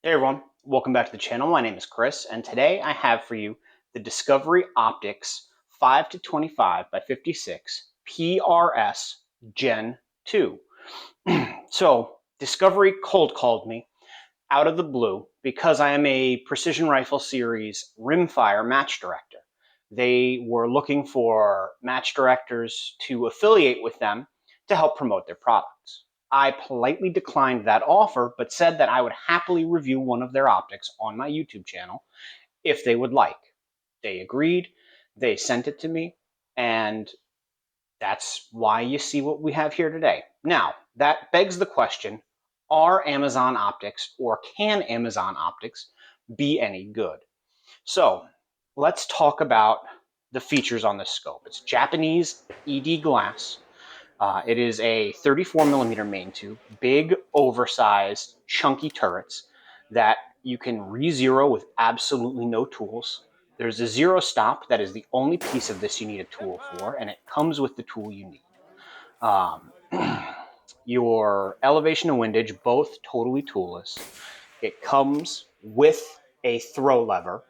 Hey everyone, welcome back to the channel. My name is Chris, and today I have for you the Discovery Optics 5 to 25 by 56 PRS Gen 2. So, Discovery cold called me out of the blue because I am a Precision Rifle Series rimfire match director. They were looking for match directors to affiliate with them to help promote their products. I politely declined that offer, but said that I would happily review one of their optics on my YouTube channel if they would like. They agreed, they sent it to me, and that's why you see what we have here today. Now, that begs the question, are Amazon optics, or can Amazon optics be any good? So let's talk about the features on this scope. It's Japanese ED glass. It is a 34 millimeter main tube, big, oversized, chunky turrets that you can re-zero with absolutely no tools. There's a zero stop. That is the only piece of this you need a tool for, and it comes with the tool you need. Um, your elevation and windage, both totally toolless. It comes with a throw lever,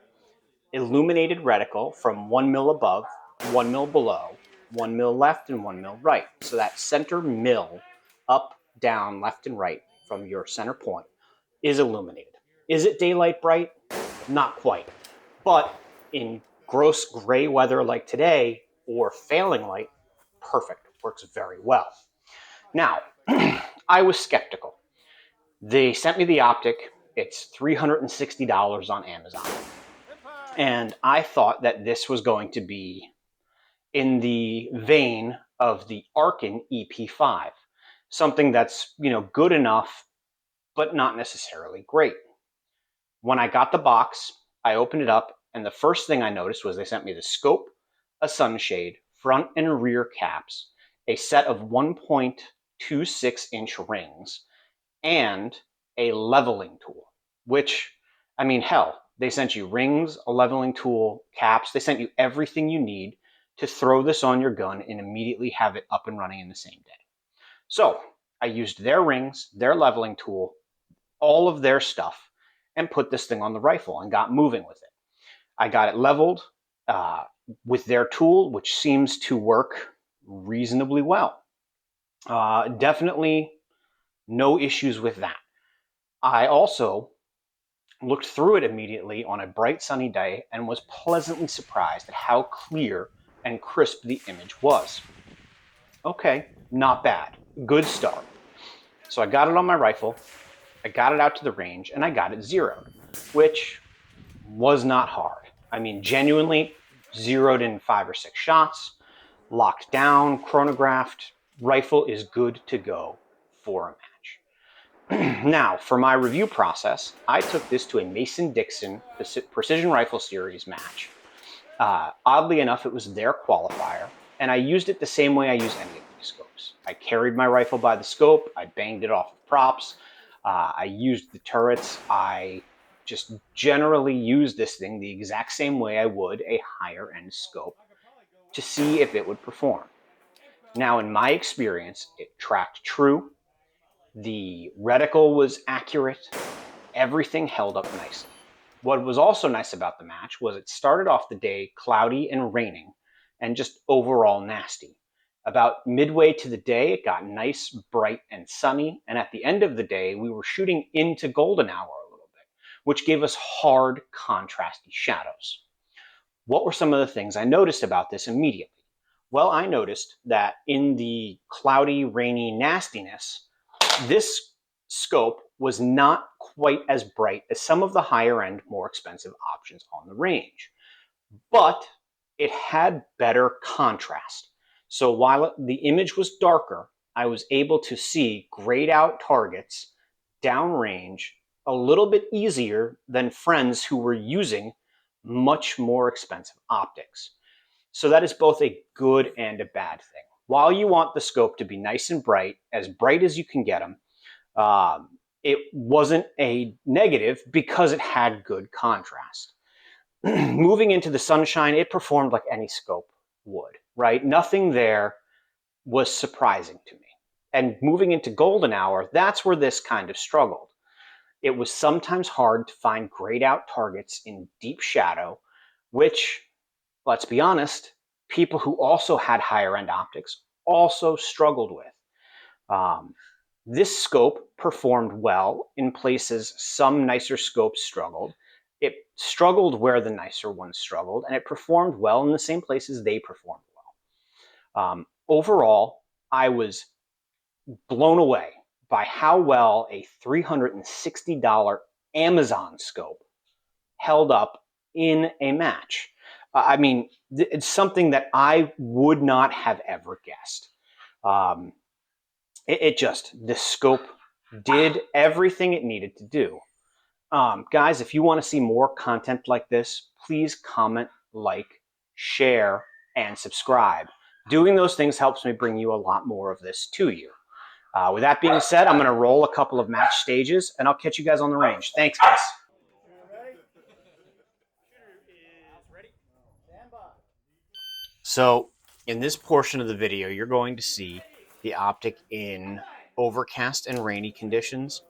illuminated reticle from 1 mil above, 1 mil below, 1 mil left, and 1 mil right. So that center mil, up, down, left, and right from your center point, is illuminated. Is it daylight bright? Not quite. But in gross gray weather like today, or failing light, perfect. Works very well. Now, I was skeptical. They sent me the optic. It's $360 on Amazon. And I thought that this was going to be in the vein of the Arkin EP5, something that's, good enough, but not necessarily great. When I got the box, I opened it up, and the first thing I noticed was they sent me the scope, a sunshade, front and rear caps, a set of 1.26-inch rings, and a leveling tool, which, hell, they sent you rings, a leveling tool, caps. They sent you everything you need to throw this on your gun and immediately have it up and running in the same day. So I used their rings, their leveling tool, all of their stuff, and put this thing on the rifle and got moving with it. I got it leveled with their tool, which seems to work reasonably well. Definitely no issues with that. I also looked through it immediately on a bright sunny day and was pleasantly surprised at how clear and crisp the image was. Okay, not bad. Good start. So I got it on my rifle, I got it out to the range, and I got it zeroed, which was not hard. Genuinely zeroed in 5 or 6 shots, locked down, chronographed, rifle is good to go for a match. Now, for my review process, I took this to a Mason-Dixon Precision Rifle Series match. Oddly enough, it was their qualifier, and I used it the same way I use any of these scopes. I carried my rifle by the scope, I banged it off of props, I used the turrets, I just generally used this thing the exact same way I would a higher-end scope to see if it would perform. Now, in my experience, it tracked true. The reticle was accurate. Everything held up nicely. What was also nice about the match was it started off the day cloudy and raining and just overall nasty. About midway to the day, it got nice, bright, and sunny. And at the end of the day, we were shooting into golden hour a little bit, which gave us hard, contrasty shadows. What were some of the things I noticed about this immediately? Well, I noticed that in the cloudy, rainy nastiness, this scope was not quite as bright as some of the higher end, more expensive options on the range, but it had better contrast. So while the image was darker, I was able to see grayed out targets downrange a little bit easier than friends who were using much more expensive optics. So that is both a good and a bad thing. While you want the scope to be nice and bright as you can get them, it wasn't a negative because it had good contrast. Moving into the sunshine, it performed like any scope would, right? Nothing there was surprising to me. And moving into golden hour, that's where this kind of struggled. It was sometimes hard to find grayed out targets in deep shadow, which, let's be honest, people who also had higher end optics also struggled with. This scope performed well in places some nicer scopes struggled. It struggled where the nicer ones struggled, and it performed well in the same places they performed well. Overall, I was blown away by how well a $360 Amazon scope held up in a match. I mean, it's something that I would not have ever guessed. The scope did everything it needed to do. Guys, if you want to see more content like this, please comment, like, share, and subscribe. Doing those things helps me bring you a lot more of this to you. With that being said, I'm going to roll a couple of match stages, and I'll catch you guys on the range. Thanks, guys. So, in this portion of the video, you're going to see the optic in overcast and rainy conditions,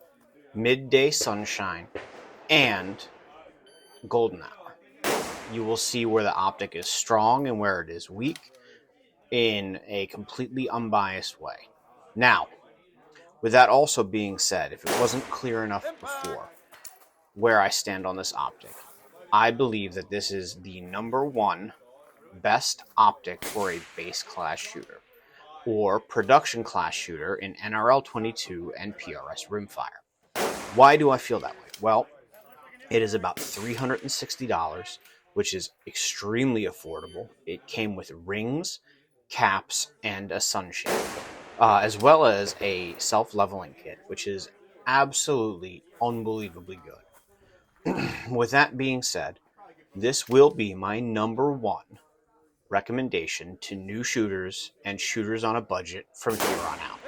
midday sunshine, and golden hour. You will see where the optic is strong and where it is weak in a completely unbiased way. Now, with that also being said, if it wasn't clear enough before where I stand on this optic, I believe that this is the #1 best optic for a base class shooter or production class shooter in NRL 22 and PRS rimfire. Why do I feel that way? Well, it is about $360, which is extremely affordable. It came with rings, caps, and a sunshade, as well as a self-leveling kit, which is absolutely unbelievably good. With that being said, this will be my #1 recommendation to new shooters and shooters on a budget from here on out,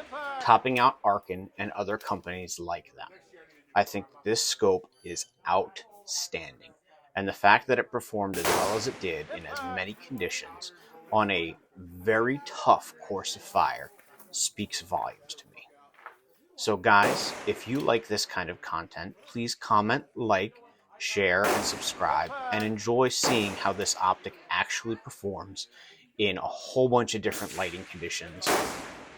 topping out Arkin and other companies like them. I think this scope is outstanding, and the fact that it performed as well as it did in as many conditions on a very tough course of fire speaks volumes to me. So guys, if you like this kind of content, please comment, like, share, and subscribe, and enjoy seeing how this optic actually performs in a whole bunch of different lighting conditions,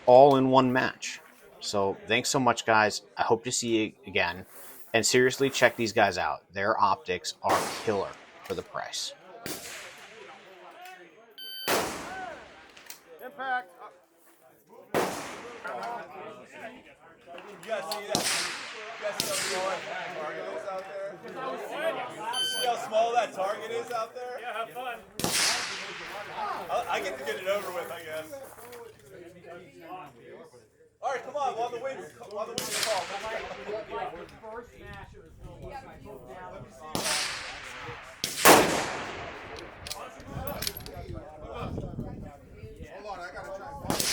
all in one match. So thanks so much, guys. I hope to see you again. And seriously, check these guys out. Their optics are killer for the price. Impact. You guys see that? You guys see how small that target is out there? See how small that target is out there? Yeah, have fun. I get to get it over with, I guess. All right, come on. While the wind's fall. First match, it was filmed last night. Let me see. Hold on, I gotta try and find it.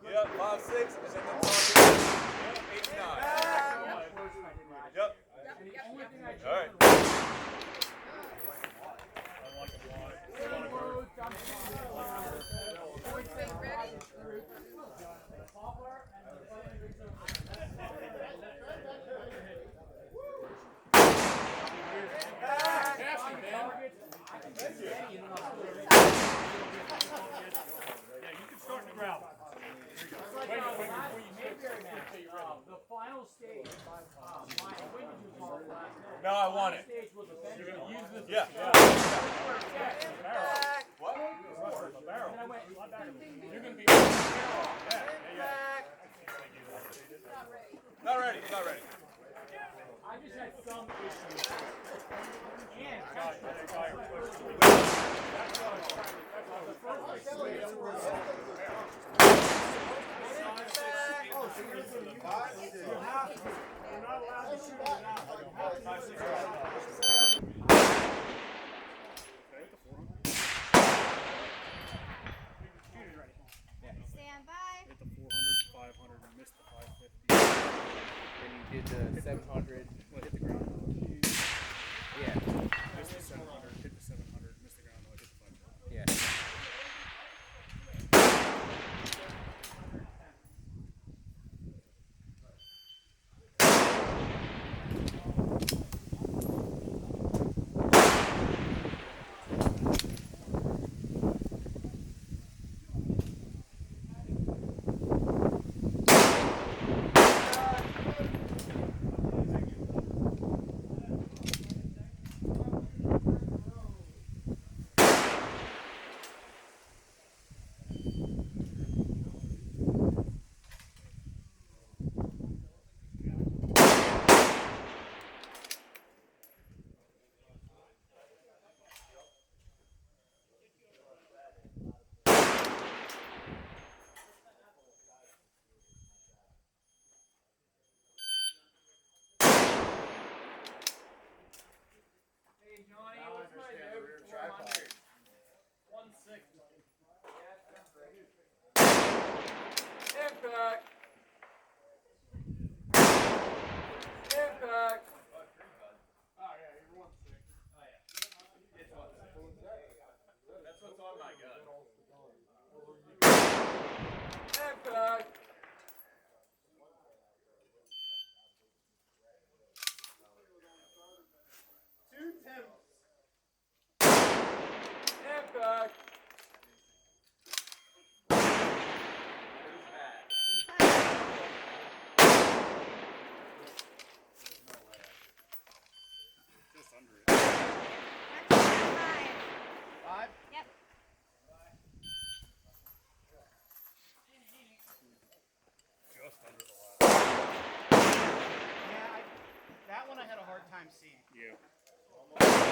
Yep, 5-6, and then the target 8-9. Yep. All right. The final stage, my wind was off last night. No, I want it. Stage was a You're gonna use this? Yeah. What? a barrel. And I went, You're gonna be. Not ready. Not ready. I just had some issues. And Stand by. Hit the 400, 500, missed the 550. Then you did the 700. 600. Well, hit the ground. Yeah. Missed the 700. Hit the 700. Missed the ground. Hit the 500. Yeah. Hey Johnny, what's my note? 400. 160. Impact. Impact. Oh yeah, you're 160. Oh yeah. It's 160. That's what's on my gun. Impact. Two temps. Impact. Just under it. Five? Yep. Just under the last. Yeah, that one I had a hard time seeing. Yeah.